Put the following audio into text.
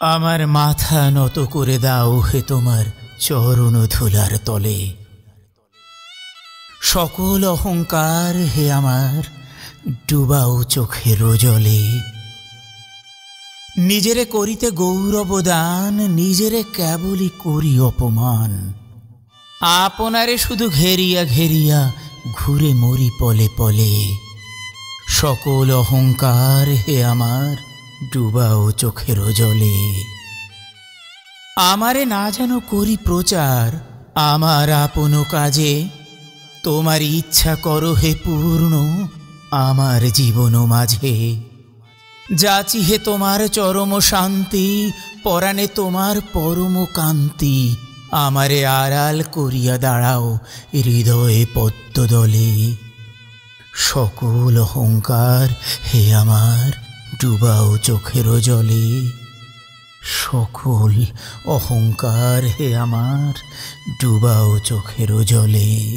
আমার মাথা নত করে দাও হে তোমার চরণ ধুলার তলে। সকল অহংকার হে আমার ডুবাও চোখের জলে। নিজেরে করিতে গৌরব দান, নিজেরে কেবলই করি অপমান। আপনারে শুধু ঘেরিয়া ঘেরিয়া ঘুরে মরি পলে পলে। সকল অহংকার হে আমার ডুবাও চোখের জলে। আমারে না যেন করি প্রচার আমার আপন কাজে, তোমার ইচ্ছা করো হে পূর্ণ আমার জীবন মাঝে। যাচি হে তোমার চরম শান্তি, পরাণে তোমার পরম কান্তি। আমারে আড়াল করিয়া দাঁড়াও হৃদয়ে পদ্মদলে। সকল অহংকার হে আমার ডুবাও চোখের জলে। সকল অহংকার হে আমার ডুবাও চোখের জলে।